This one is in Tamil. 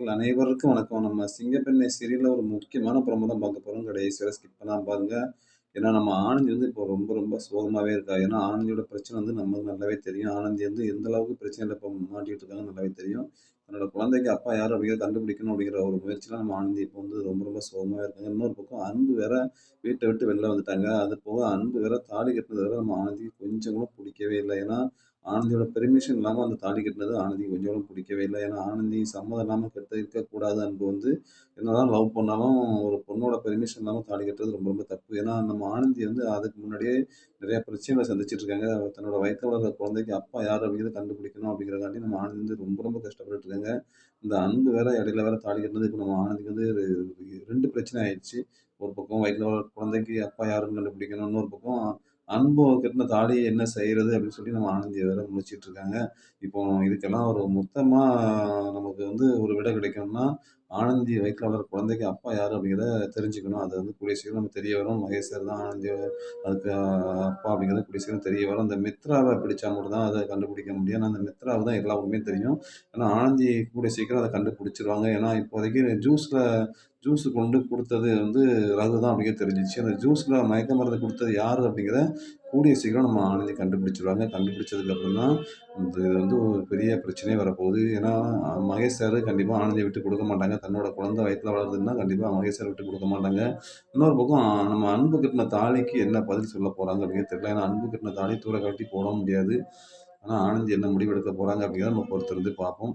மக்கள் அனைவருக்கும் வணக்கம். நம்ம சிங்கப்பெண்ணை சீரியல்ல ஒரு முக்கியமான ப்ரோமோ தான் பார்க்க போறோம். கடைசி வரை ஸ்கிப் பண்ணாம பாருங்க. ஏன்னா நம்ம ஆனந்தி வந்து இப்போ ரொம்ப ரொம்ப சோகமாவே இருக்கா. ஏன்னா ஆனந்தியோட பிரச்சனை வந்து நமக்கு நல்லாவே தெரியும். ஆனந்தி வந்து எந்த அளவுக்கு பிரச்சனையில இப்போ மாட்டிட்டு இருக்காங்கன்னு நல்லாவே தெரியும். தன்னோட குழந்தைக்கு அப்பா யாரு அப்படிங்கிறத கண்டுபிடிக்கணும் அப்படிங்கிற ஒரு முயற்சியில நம்ம ஆனந்தி இப்போ வந்து ரொம்ப ரொம்ப சோகமாவே இருக்காங்க. இன்னொரு பக்கம் அன்பு வேற வீட்ட விட்டு வெளில வந்துட்டாங்க. அது போக அன்பு வேற தாலி கட்டினது வேற நம்ம ஆனந்திக்கு கொஞ்சம் கூட புடிக்கவே இல்ல. ஏன்னா ஆனந்தியோட பெர்மிஷன் இல்லாம அந்த தாலி கட்டினது ஆனந்திக்கு கொஞ்சம் கூட பிடிக்கவே இல்ல. ஏன்னா ஆனந்தி சம்மதம் இல்லாம இருக்கக்கூடாது அன்பு வந்து என்னதான் லவ் பண்ணாலும் ஒரு பொண்ணோட பெர்மிஷன் இல்லாம தாலி கட்டுறது ரொம்ப ரொம்ப தப்பு. ஏன்னா நம்ம ஆனந்தி வந்து அதுக்கு முன்னாடியே நிறைய பிரச்சனைகள சந்திச்சுட்டு இருக்காங்க. தன்னோட வயித்துல வளர்ற குழந்தைக்கு அப்பா யார் அப்படிங்கிறத கண்டுபிடிக்கணும் அப்படிங்கிறதுக்காண்டி நம்ம ஆனந்தி வந்து ரொம்ப ரொம்ப கஷ்டப்பட்டுட்டு இருக்காங்க. இந்த அன்பு வேற இடையில வேற தாலி கட்டினது இப்ப நம்ம ஆனந்திக்கு வந்து 2 பிரச்சனை ஆயிடுச்சு. ஒரு பக்கம் வயித்துல வளர்ற குழந்தைக்கு அப்பா யாருன்னு கண்டுபிடிக்கணும். இன்னொரு பக்கம் அன்பு கட்டின தாலி என்ன செய்றது அப்படின்னு சொல்லி நம்ம ஆனந்திய வேற முழிச்சிட்டு இருக்காங்க. இப்போ இதுக்கெல்லாம் ஒரு மொத்தமா நமக்கு வந்து ஒரு விடை கிடைக்கணும்னா, ஆனந்தி வயித்துல வளர்ற குழந்தைக்கு அப்பா யாரு அப்படிங்கிறத தெரிஞ்சுக்கணும். அது வந்து கூடிய சீக்கிரம் நமக்கு தெரிய வரும். மகேஷ் சார் தான் ஆனந்தி அதுக்கு அப்பா அப்படிங்கிறது கூடிய சீக்கிரம் தெரிய வரும். அந்த மித்ராவ பிடிச்சா மட்டும் தான் அத கண்டுபிடிக்க முடியும். ஆனா அந்த மித்ராவுக்கு தான் எல்லா உண்மையும் தெரியும். ஆனா ஆனந்தி கூடிய சீக்கிரம் அத கண்டுபிடிச்சுருவாங்க. ஏன்னா இப்போதைக்கு ஜூஸ் கொண்டு குடுத்தது வந்து ரகு தான் அப்படிங்கிறது தெரிஞ்சுச்சு. அந்த ஜூஸ்ல மயக்க மருந்து குடுத்தது யாரு அப்படிங்கிறத கூடிய சீக்கிரம் நம்ம ஆனந்தி கண்டுபிடிச்சுருவாங்க. கண்டுபிடிச்சதுக்கு அப்புறம் தான் இது வந்து ஒரு பெரிய பிரச்சனையே வரப்போகுது. ஏன்னா மகேஷ் சார் கண்டிப்பா ஆனந்திய விட்டு குடுக்க மாட்டாங்க. தன்னோட குழந்தை வயித்துல வளருதுன்னா கண்டிப்பா மகேஷ் சார் விட்டு குடுக்க மாட்டாங்க. இன்னொரு பக்கம் நம்ம அன்பு கட்டின தாலிக்கு என்ன பதில் சொல்ல போறாங்க அப்படிங்கிறது தெரியல. ஏன்னா அன்பு கட்டின தாலி தூர கழட்டி போட முடியாது. ஆனா ஆனந்தி என்ன முடிவு எடுக்க போறாங்க அப்படிங்கிறத நம்ம பொறுத்திருந்து பார்ப்போம்.